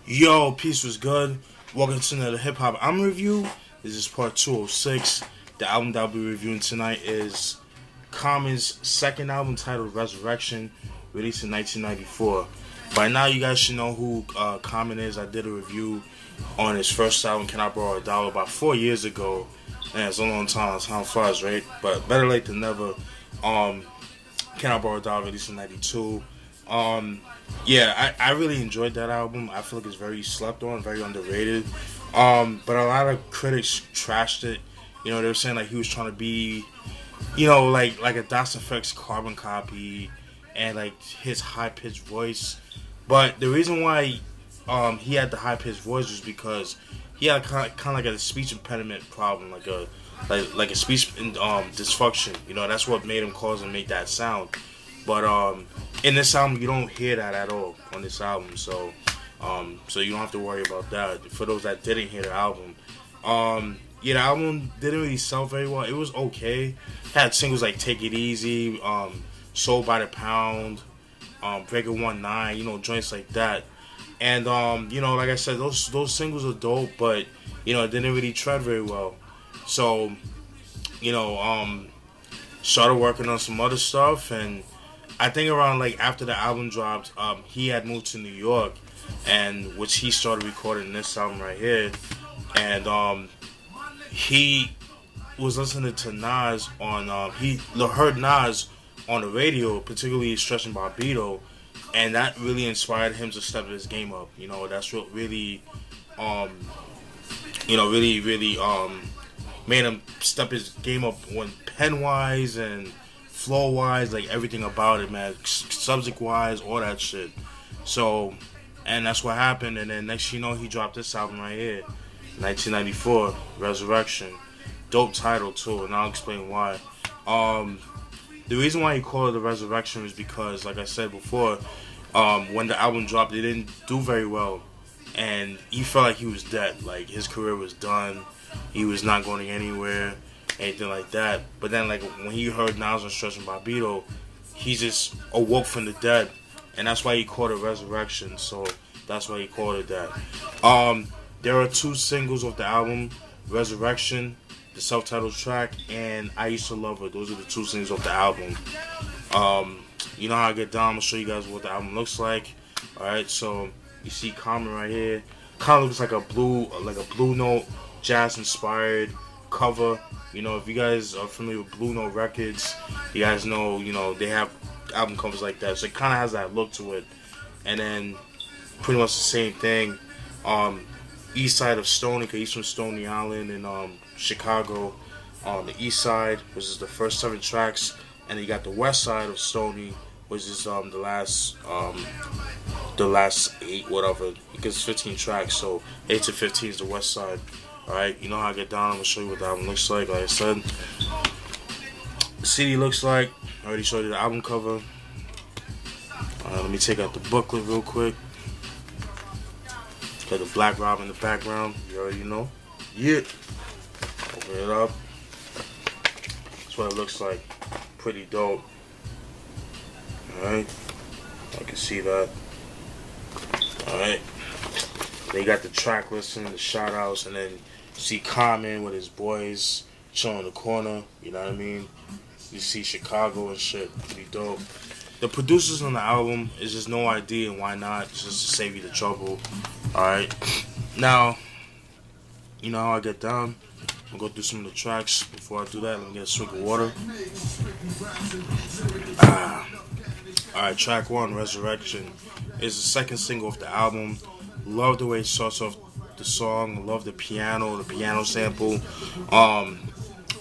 Yo, peace was good. Welcome to another hip hop album review. This is part 206. The album that I'll be reviewing tonight is Common's second album titled Resurrection, released in 1994. By now, you guys should know who Common is. I did a review on his first album, Can I Borrow a Dollar, about 4 years ago. Man, it's a long time. Time flies, right? But better late than never. Can I Borrow a Dollar, released in 92. I really enjoyed that album. I feel like it's very slept on, very underrated. But a lot of critics trashed it. You know, they were saying like he was trying to be, like a Das Effects carbon copy, and like his high pitched voice. But the reason why he had the high pitched voice was because he had kind of like a speech impediment problem, like a speech dysfunction. You know, that's what made him cause and make that sound. But in this album, you don't hear that at all on this album, so you don't have to worry about that. For those that didn't hear the album, the album didn't really sell very well. It was okay. It had singles like "Take It Easy," "Sold by the Pound," "Breaker 1-9," joints like that. And like I said, those singles are dope, but it didn't really tread very well. So started working on some other stuff, and I think around like after the album dropped, he had moved to New York, and which he started recording this album right here, and he was listening to Nas on he heard Nas on the radio, particularly Stretch and Barbito, and that really inspired him to step his game up. That's what really made him step his game up when pen wise and flow wise, like everything about it, man, subject wise, all that shit. So, and that's what happened. And then next, he dropped this album right here, 1994, Resurrection. Dope title too, and I'll explain why. The reason why he called it the Resurrection is because, like I said before, when the album dropped, it didn't do very well, and he felt like he was dead. Like his career was done. He was not going anywhere, anything like that. But then, like, when he heard Nas and Stretch and Barbito, he just awoke from the dead, and that's why he called it Resurrection. So that's why he called it that. There are two singles of the album: Resurrection, the self-titled track, and I Used to Love Her. Those are the two singles of the album. You know how I get down. I'm gonna show you guys what the album looks like. All right, so you see Common right here. Kind of looks like a Blue Note, jazz-inspired cover. If you guys are familiar with Blue Note Records, you guys know, they have album covers like that. So it kind of has that look to it. And then pretty much the same thing. East side of Stony, because he's from Stony Island in Chicago. The east side, which is the first 7 tracks. And then you got the west side of Stony, which is the last 8, whatever. Because it's 15 tracks, so 8 to 15 is the west side. Alright, you know how I get down. I'm going to show you what the album looks like. Like I said, the CD looks like. I already showed you the album cover. Let me take out the booklet real quick. Got the Black Rob in the background. You already know. Yeah. Open it up. That's what it looks like. Pretty dope. Alright. I can see that. Alright. Then you got the track listing, the shout outs, and then you see Common with his boys chilling in the corner. You know what I mean? You see Chicago and shit. Pretty dope. The producers on the album is just No ID, and why not? Just to save you the trouble. Alright. Now, you know how I get down. I'm gonna go through some of the tracks. Before I do that, let me get a swig of water. Alright, track 1, Resurrection, is the second single of the album. Love the way it starts off the song. Love the piano sample.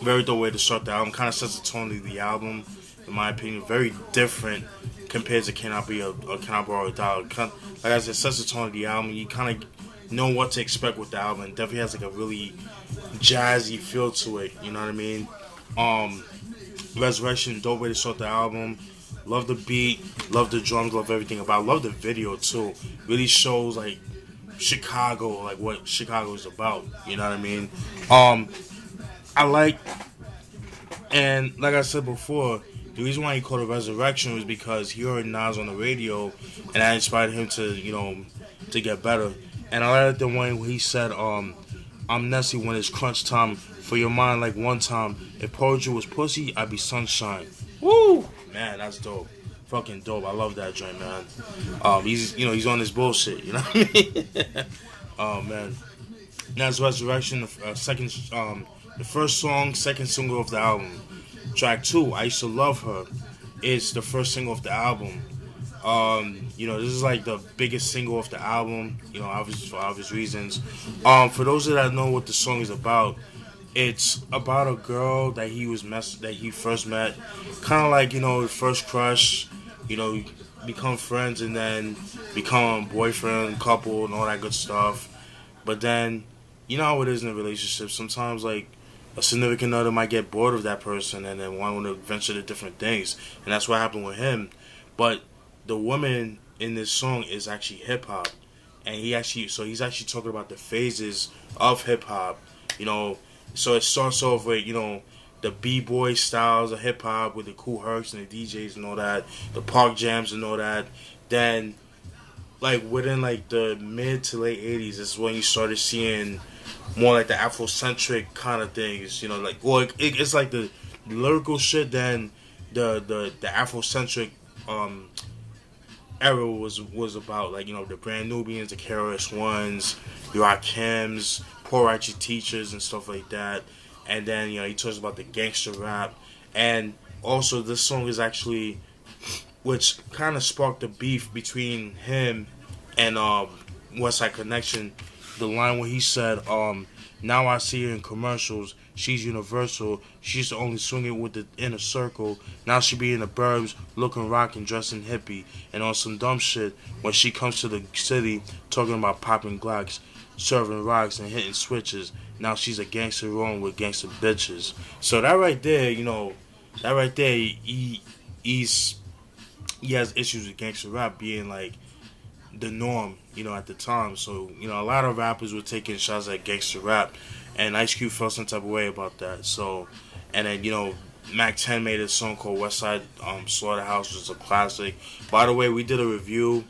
Very dope way to start the album. Kind of sets the tone of the album, in my opinion. Very different compared to Can I Borrow a Dollar. Like I said, sets the tone of the album. You kind of know what to expect with the album. It definitely has like a really jazzy feel to it. You know what I mean? Resurrection, dope way to start the album. Love the beat, love the drums, love everything about it. Love the video too. Really shows like Chicago, like what Chicago is about. You know what I mean? I like, and like I said before, the reason why he called it Resurrection was because he heard Nas on the radio, and that inspired him to, to get better. And I like the one where he said, I'm Nessie when it's crunch time. For your mind, like one time. If poetry was pussy, I'd be sunshine. Woo! Man, that's dope. Fucking dope. I love that joint, man. He's on his bullshit. You know what I mean? Oh man. That's Resurrection. The first song, second single of the album. Track two, I Used to Love Her, is the first single of the album. This is like the biggest single of the album. Obviously for obvious reasons. For those that know what the song is about, it's about a girl that he first met, kind of like his first crush. Become friends and then become boyfriend, couple, and all that good stuff. But then, you know how it is in a relationship. Sometimes, like, a significant other might get bored of that person and then want to venture to different things. And that's what happened with him. But the woman in this song is actually hip hop. And he's actually talking about the phases of hip hop. So it starts off with, the b-boy styles of hip hop with the cool hercs and the DJs and all that, the park jams and all that. Then, like, within like the mid to late 80s is when you started seeing more like the Afrocentric kind of things, it's like the lyrical shit. Then the Afrocentric era was about, like, the Brand Nubians, the KRS-Ones, the Rakims, Poor Righteous Teachers and stuff like that. And then he talks about the gangster rap, and also this song is actually, which kind of sparked the beef between him and West Side Connection. The line where he said, "Now I see her in commercials. She's universal. She used to only swing it with the inner circle. Now she be in the burbs, looking rockin', dressing hippie, and on some dumb shit. When she comes to the city, talking about popping Glocks, serving rocks and hitting switches. Now she's a gangster rolling with gangster bitches." So that right there, he has issues with gangster rap being like the norm, at the time. So, a lot of rappers were taking shots at gangster rap, and Ice Cube felt some type of way about that. So, and then, Mac 10 made a song called West Side Slaughterhouse, which is a classic. By the way, we did a review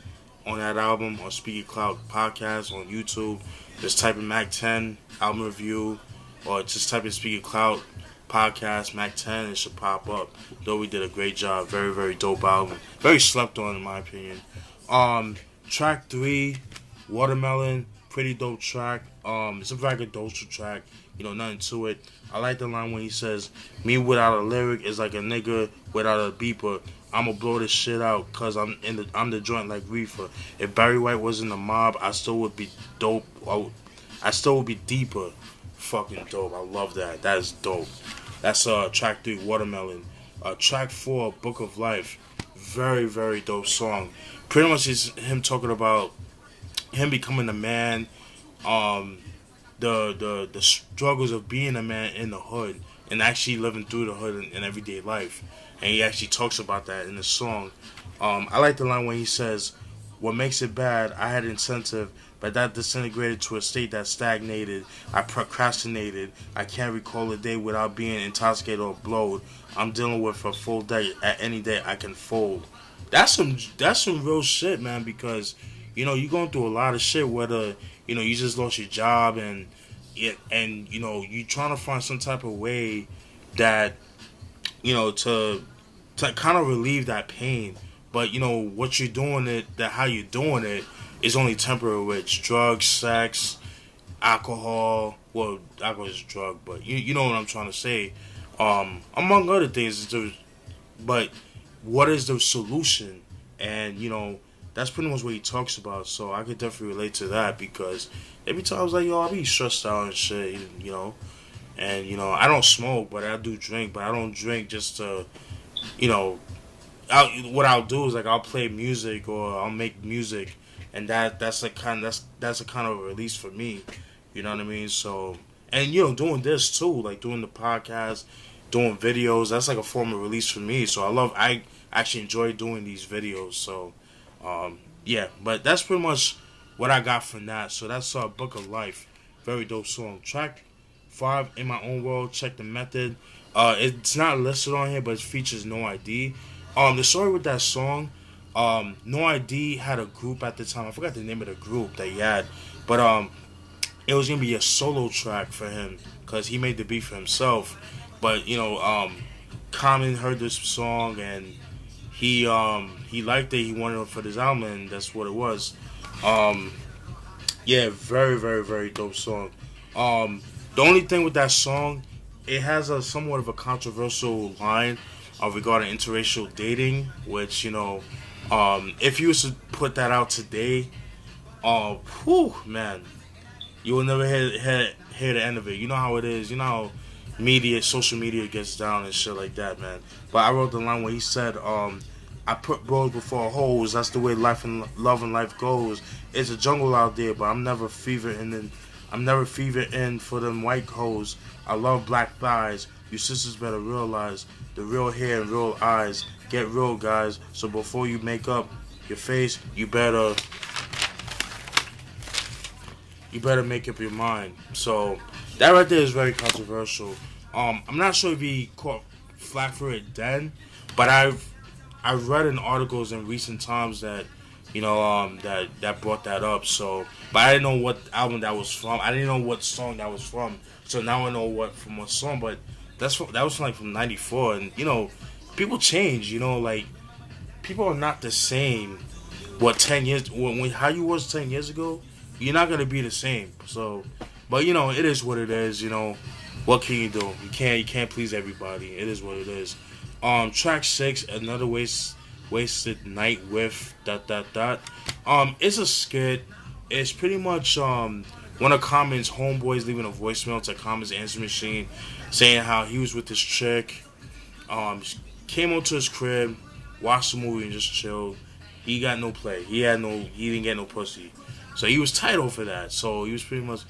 on that album on Speaky Cloud Podcast on YouTube. Just type in Mac 10 album review, or just type in Speaky Cloud Podcast Mac 10, it should pop up. Though we did a great job. Very, very dope album. Very slept on, in my opinion. Track 3, Watermelon, pretty dope track. It's a very good dope track. Nothing to it. I like the line when he says, "Me without a lyric is like a nigga without a beeper. I'ma blow this shit out cause I'm the joint like reefer. If Barry White was in the mob, I still would be dope. I still would be deeper." Fucking dope. I love that. That is dope. That's track 3, Watermelon. Track 4, Book of Life. Very, very dope song. Pretty much is him talking about him becoming a man, the struggles of being a man in the hood and actually living through the hood in everyday life. And he actually talks about that in the song. I like the line when he says, "What makes it bad, I had incentive, but that disintegrated to a state that stagnated. I procrastinated. I can't recall a day without being intoxicated or blowed. I'm dealing with a full day. At any day I can fold." That's some real shit, man, because, you're going through a lot of shit, whether, you just lost your job and you trying to find some type of way that, to kind of relieve that pain. But, what you're doing how you're doing it is only temporary, with drugs, sex, alcohol. Well, alcohol is a drug, but you know what I'm trying to say. Among other things, but what is the solution? And, that's pretty much what he talks about. So I could definitely relate to that, because every time I was like, I be stressed out and shit, And, I don't smoke, but I do drink. But I don't drink just to, what I'll do is, like, I'll play music or I'll make music, and that's a kind of release for me. You know what I mean? So, and doing this too, like doing the podcast, doing videos, that's like a form of release for me. So I actually enjoy doing these videos. So, yeah, but that's pretty much what I got from that. So that's Book of Life, very dope song. Track 5, In My Own World, Check the Method. It's not listed on here, but it features No ID. The story with that song, No ID had a group at the time. I forgot the name of the group that he had, but it was gonna be a solo track for him because he made the beat for himself. But Common heard this song and he liked it. He wanted it for this album, and that's what it was. Um, yeah, very very very dope song. The only thing with that song, it has a somewhat of a controversial line regarding interracial dating, which if you was to put that out today, whew, man, you will never hear the end of it. You know how it is. You know how social media gets down and shit like that, man. But I wrote the line where he said, I put bros before hoes. That's the way life and love and life goes. It's a jungle out there, but I'm never fevered in for them white hoes. I love black thighs. You sisters better realize the real hair and real eyes. Get real, guys. So before you make up your face, you better make up your mind. So that right there is very controversial. I'm not sure if he caught flack for it then, but I've read in articles in recent times that that brought that up. So, but I didn't know what album that was from. I didn't know what song that was from. So now I know what song. But that was like from '94, and people change. Like people are not the same. What 10 years? When how you was 10 years ago? You're not gonna be the same. So, but it is what it is. What can you do? You can't please everybody. It is what it is. Track 6, another wasted night with ... It's a skit. It's pretty much one of Common's homeboys leaving a voicemail to Common's answer machine, saying how he was with this chick. Came over to his crib, watched the movie and just chilled. He got no play. He didn't get no pussy. So he was tight over that. So he was pretty much,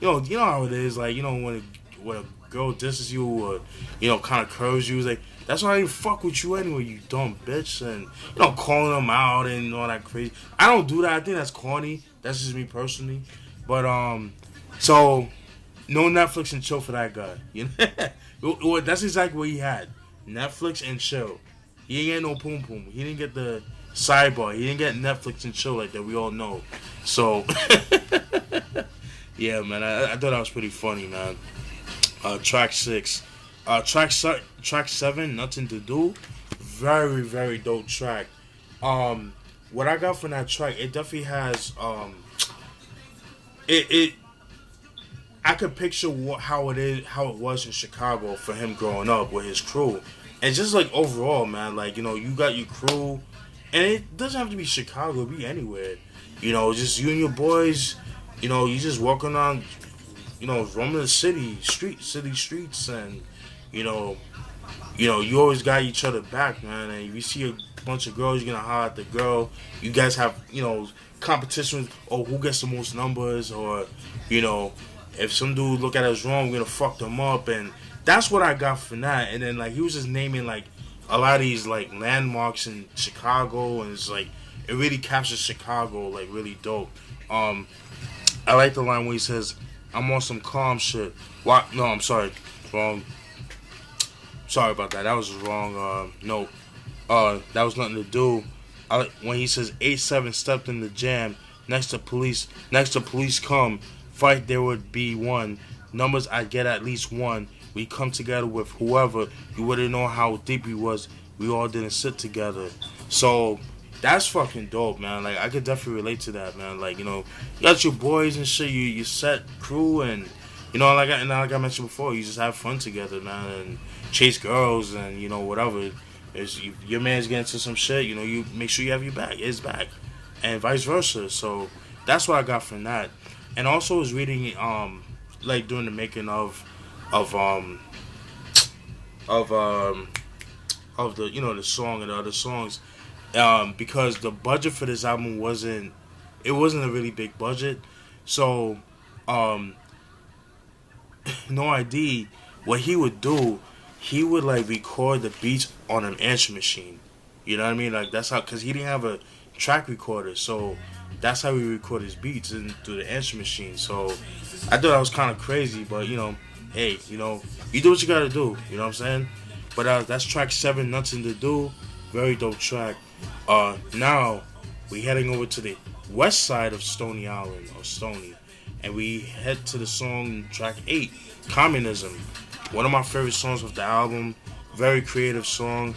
you know how it is. Like, when a girl disses you or, kind of curves you, like, that's why I didn't fuck with you anyway, you dumb bitch. And, calling them out and all that crazy. I don't do that. I think that's corny. That's just me personally. But, so, no Netflix and chill for that guy. Well, that's exactly what he had. Netflix and chill. He didn't get no poom poom. He didn't get the sidebar. He didn't get Netflix and chill like that. We all know. So, yeah, man. I thought that was pretty funny, man. Track 6. Track 7, Nothing to Do. Very, very dope track. What I got from that track, it definitely has, I could picture how it was in Chicago for him growing up with his crew. And just like overall, man, like, you got your crew, and it doesn't have to be Chicago, it be anywhere. Just you and your boys, you just walking on, roaming the city streets, and, you always got each other back, man. And if you see a bunch of girls, you're gonna holler at the girl. You guys have, competition or who gets the most numbers, or, if some dude look at us wrong, we're gonna fuck them up. And that's what I got from that. And then, like, he was just naming, like, a lot of these, like, landmarks in Chicago, and it's like, it really captures Chicago, like, really dope. I like the line where he says, I'm on some calm shit. What? No, I'm sorry. Wrong. Sorry about that. That was wrong. No. That was nothing to do. When he says 8-7 stepped in the jam, next to police come, fight there would be one. Numbers I get at least one. We come together with whoever. You wouldn't know how deep we was. We all didn't sit together. So that's fucking dope, man. Like, I could definitely relate to that, man. Like, you got your boys and shit. You set crew, and like I mentioned before, you just have fun together, man, and chase girls and whatever. Your man's getting into some shit, you make sure you have his back, and vice versa. So that's what I got from that. And also was reading like during the making of the the song and the other songs, because the budget for this album wasn't a really big budget. So No ID, what he would do, he would like record the beats on an answer machine. You know what I mean? Like, that's how, because he didn't have a track recorder, so that's how he record his beats through the answer machine. So I thought that was kind of crazy, but hey, you do what you gotta do. You know what I'm saying? But that's track 7, Nothing to Do. Very dope track. Now we heading over to the west side of Stony Island or Stony, and we head to the song track 8, Communism. One of my favorite songs of the album. Very creative song.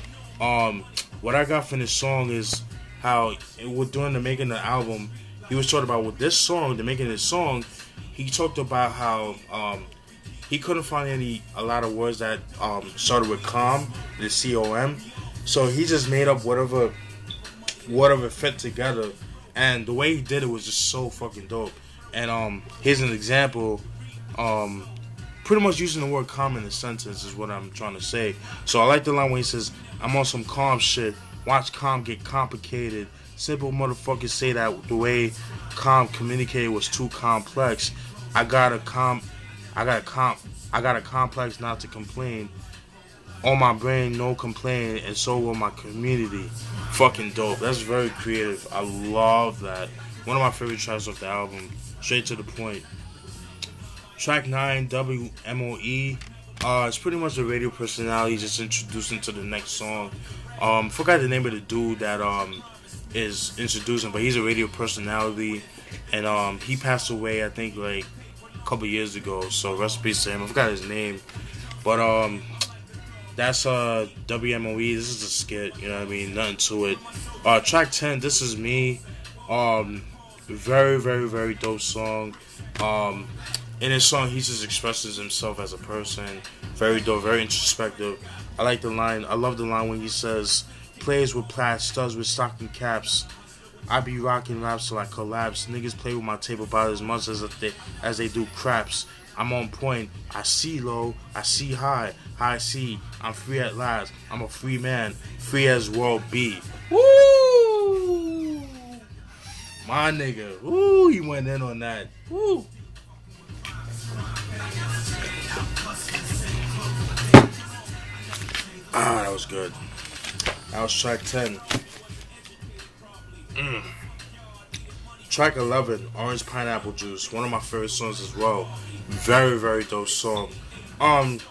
What I got from this song is how during the making of the album, he was talking about with this song, the making of this song, he talked about how he couldn't find a lot of words that started with com, the C-O-M. So he just made up whatever fit together, and the way he did it was just so fucking dope. And here's an example. Pretty much using the word calm in a sentence is what I'm trying to say. So I like the line when he says, I'm on some calm shit. Watch calm get complicated. Simple motherfuckers say that the way calm communicated was too complex. I got a complex not to complain. On my brain, no complaining, and so will my community. Fucking dope. That's very creative. I love that. One of my favorite tracks off the album. Straight to the point. Track 9, WMOE. It's pretty much a radio personality just introduced into the next song. Forgot the name of the dude that is introducing, but he's a radio personality, and he passed away I think like a couple years ago. So rest in peace to him. I forgot his name, but that's WMOE. This is a skit, you know what I mean? Nothing to it. Track 10, This Is Me. Very, very, very dope song. In his song, he just expresses himself as a person. Very dope, very introspective. I like the line. I love the line when he says, "Players with plaid, studs with stocking caps. I be rocking raps till I collapse. Niggas play with my tape about as much as they do craps. I'm on point. I see low. I see high. High see. I'm free at last. I'm a free man. Free as world be." Woo! My nigga. Woo! He went in on that. Woo! That was good. That was track 10. Track 11, Orange Pineapple Juice. One of my favorite songs as well. Very, very dope song. The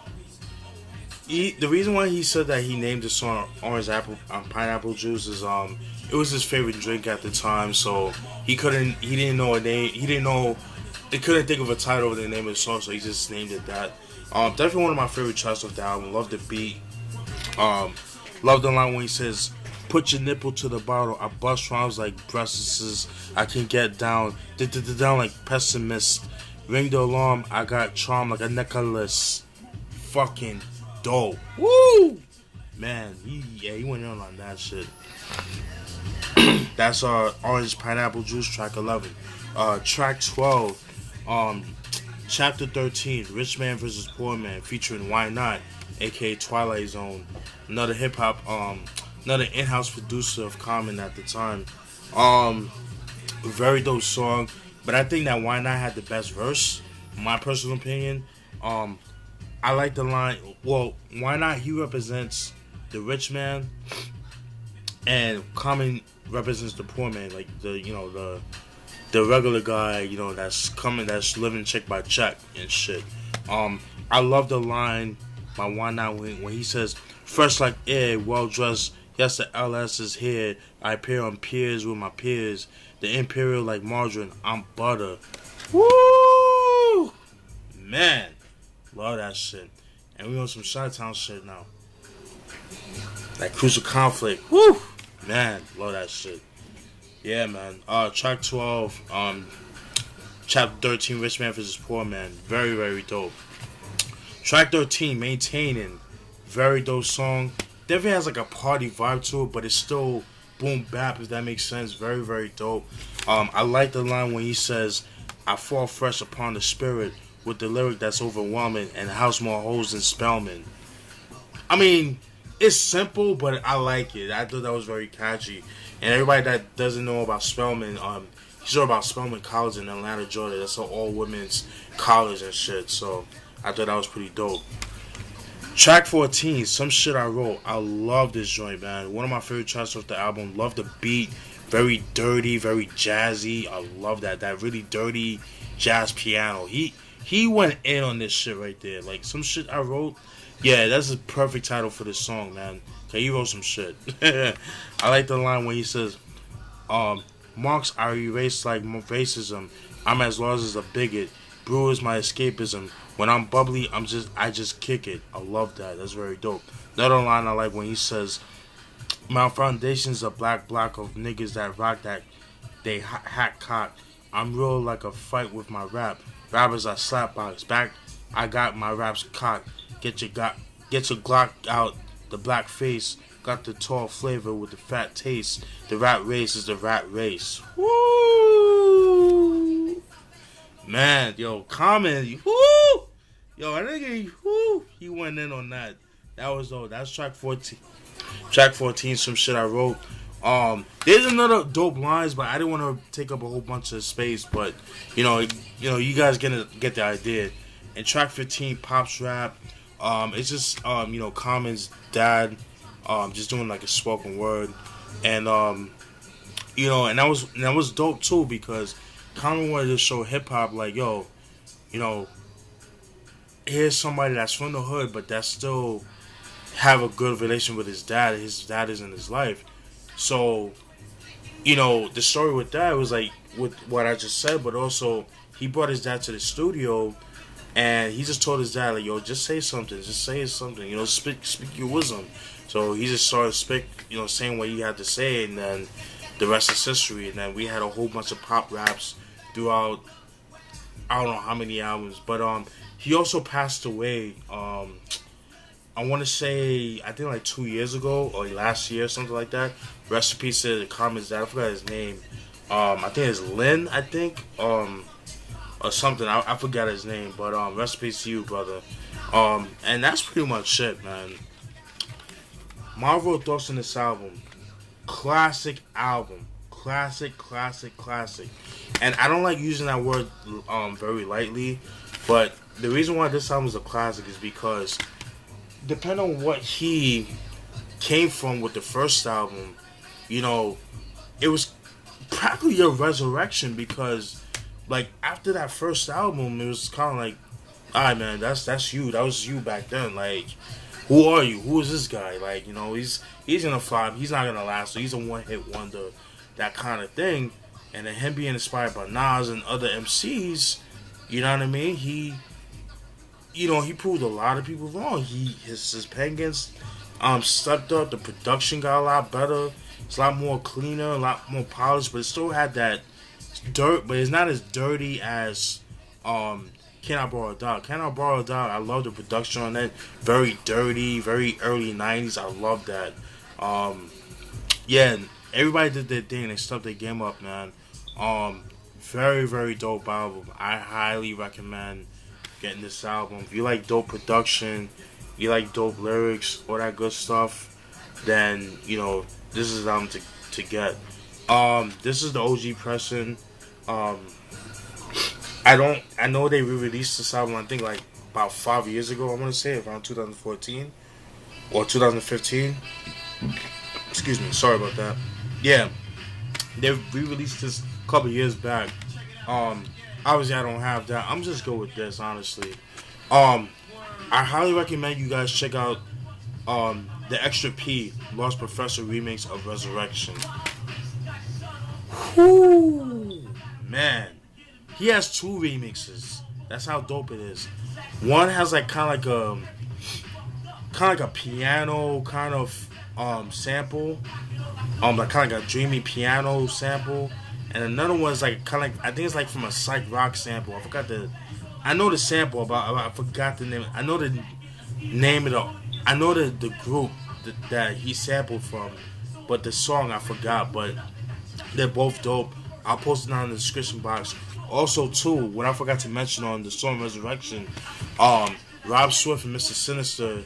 reason why he said that he named the song Orange Pineapple Juice is it was his favorite drink at the time, so he didn't know a name. He couldn't think of a title of the name of the song, so he just named it that. Definitely one of my favorite tracks of the album. Love the beat. Love the line when he says, "Put your nipple to the bottle. I bust rhymes like breasts. I can get down, down like pessimist. Ring the alarm. I got charm like a necklace." Fucking dope. Woo! Man, he went in on that shit. That's Orange Pineapple Juice, track 11. Track 12, chapter 13, Rich Man vs. Poor Man, featuring Why Not, aka Twilight Zone. Another hip hop, another in-house producer of Common at the time. Very dope song, but I think that Why Not had the best verse, in my personal opinion. I like the line. Well, Why Not? He represents the rich man, and Common represents the poor man, like the regular guy, that's living check by check and shit. I love the line by Why Not when he says, "Fresh like air, well dressed. Yes, the LS is here. I appear on peers with my peers. The imperial like margarine. I'm butter." Woo! Man, love that shit. And we on some Chi-Town shit now. Like Crucial Conflict. Woo! Man, love that shit. Yeah, man. Track 12, chapter 13, Rich Man vs. Poor Man. Very, very dope. Track 13, Maintaining. Very dope song. Definitely has like a party vibe to it, but it's still boom bap, if that makes sense. Very, very dope. I like the line when he says, "I fall fresh upon the spirit," with the lyric that's overwhelming, and house more hoes than Spellman. I mean, it's simple, but I like it. I thought that was very catchy. And everybody that doesn't know about Spellman, he's about Spellman College in Atlanta, Georgia. That's an all-women's college and shit. So I thought that was pretty dope. Track 14, Some Shit I Wrote. I love this joint, man. One of my favorite tracks off the album. Love the beat. Very dirty, very jazzy. I love that. That really dirty jazz piano. He went in on this shit right there. Like, Some Shit I Wrote. Yeah, that's a perfect title for this song, man. Okay, he wrote some shit. I like the line when he says, "Marks are erased like racism. I'm as large as a bigot. Brew is my escapism. When I'm bubbly, I just kick it." I love that. That's very dope. Another line I like when he says, "My foundation's a black block of niggas that rock that they hack cock. I'm real like a fight with my rap. Rappers are slapbox. Back, I got my raps cocked. Get your Glock out. The black face got the tall flavor with the fat taste. The rat race is the rat race." Woo! Man, yo, Common, woo! Yo, I think he went in on that. That was dope. That's track 14. Track 14, some shit I wrote. There's another dope lines, but I didn't want to take up a whole bunch of space. But you guys get the idea. And track 15, Pop's rap. It's just Common's dad, just doing like a spoken word, and and that was dope too because Common wanted to show hip hop like, yo, here's somebody that's from the hood, but that still have a good relation with his dad. His dad is in his life. So, the story with that was like with what I just said, but also he brought his dad to the studio and he just told his dad, like, yo, just say something. Just say something. Speak your wisdom. So he just started saying what he had to say, and then the rest is history. And then we had a whole bunch of pop raps throughout, I don't know how many albums. But he also passed away, I want to say, I think like 2 years ago or last year, something like that. Rest in peace to the Common's dad. I forgot his name. I think it's Lynn, or something. I forgot his name. But rest in peace to you, brother. And that's pretty much it, man. My overall thoughts on this album. Classic album. Classic. And I don't like using that word very lightly. But the reason why this album is a classic is because depending on what he came from with the first album, it was practically a resurrection because, like, after that first album, it was kind of like, alright, man, that's you. That was you back then. Like, who are you? Who is this guy? Like, he's gonna flop. He's not gonna last. So he's a one-hit wonder, that kind of thing. And then him being inspired by Nas and other MCs, you know what I mean? He proved a lot of people wrong. His pen gets stepped up. The production got a lot better. It's a lot more cleaner, a lot more polished, but it still had that dirt. But it's not as dirty as Can I Borrow a Dog? Can I Borrow a Dog? I love the production on that. Very dirty, very early 90s. I love that. Yeah, everybody did their thing. They stepped their game up, man. Very, very dope album. I highly recommend getting this album. If you like dope production, you like dope lyrics, all that good stuff, then this is the album to get. This is the OG pressing. I know they re-released this album, I think like about 5 years ago, I want to say around 2014 or 2015. Excuse me, sorry about that. Yeah, they re-released this a couple years back. Obviously I don't have that. I'm just go with this, honestly. I highly recommend you guys check out the Extra P Lost Professor remix of Resurrection. Whoo, man. He has 2 remixes. That's how dope it is. One has like kind of like a piano kind of sample, like kind of like a dreamy piano sample, and another one is like kind of like, I think it's like from a psych rock sample. I know the sample, but I forgot the name. I know the name of I know the group that he sampled from, but the song I forgot. But they're both dope. I'll post it down in the description box. Also, too, what I forgot to mention on the song Resurrection, Rob Swift and Mr. Sinister,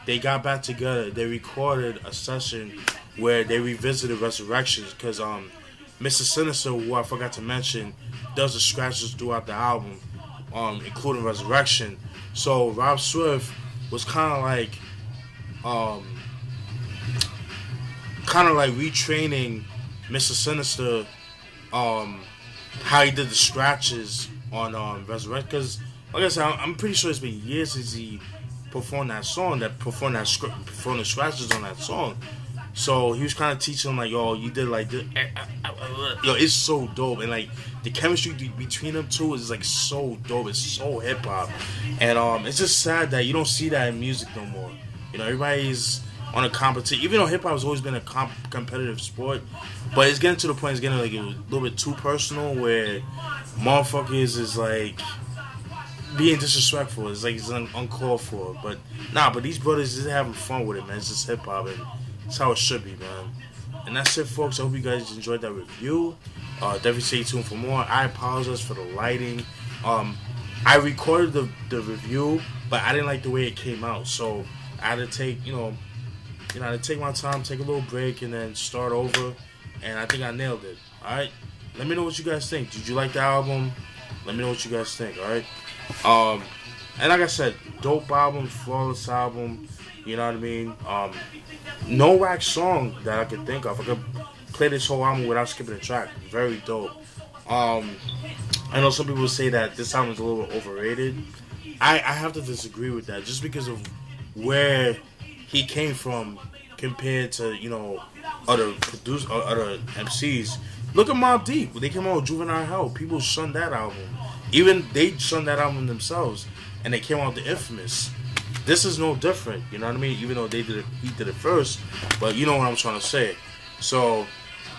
they got back together. They recorded a session where they revisited Resurrection because Mr. Sinister, who I forgot to mention, does the scratches throughout the album, including Resurrection. So Rob Swift was kind of like retraining Mr. Sinister, how he did the scratches on Resurrection. Because, like I said, I'm pretty sure it's been years since he perform that song, that perform the scratches on that song. So he was kind of teaching him like, yo, you did like this. Yo, it's so dope, and like the chemistry between them two is like so dope. It's so hip hop, and it's just sad that you don't see that in music no more. You know, everybody's on a competition. Even though hip hop has always been a competitive sport, but it's getting to the point. It's getting like a little bit too personal, where motherfuckers is like being disrespectful. It's like it's uncalled for. But but these brothers is having fun with it, man. It's just hip hop, and it's how it should be, man. And that's it, folks. I hope you guys enjoyed that review. Definitely stay tuned for more. I apologize for the lighting. I recorded the review, but I didn't like the way it came out, so I had to take, I had to take my time, take a little break, and then start over. And I think I nailed it. All right. Let me know what you guys think. Did you like the album? Let me know what you guys think. All right. And like I said, dope album, flawless album. You know what I mean? No wax song that I could think of. I could play this whole album without skipping a track. Very dope. I know some people say that this album is a little overrated. I have to disagree with that, just because of where he came from compared to other MCs. Look at Mobb Deep. They came out with Juvenile Hell. People shunned that album. Even they shunned that album themselves, and they came out with the Infamous. This is no different, you know what I mean? Even though he did it first, but you know what I'm trying to say. So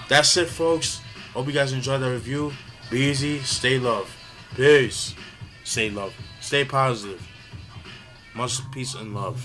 that's it, folks. Hope you guys enjoyed the review. Be easy, stay love. Peace. Stay love. Stay positive. Much peace and love.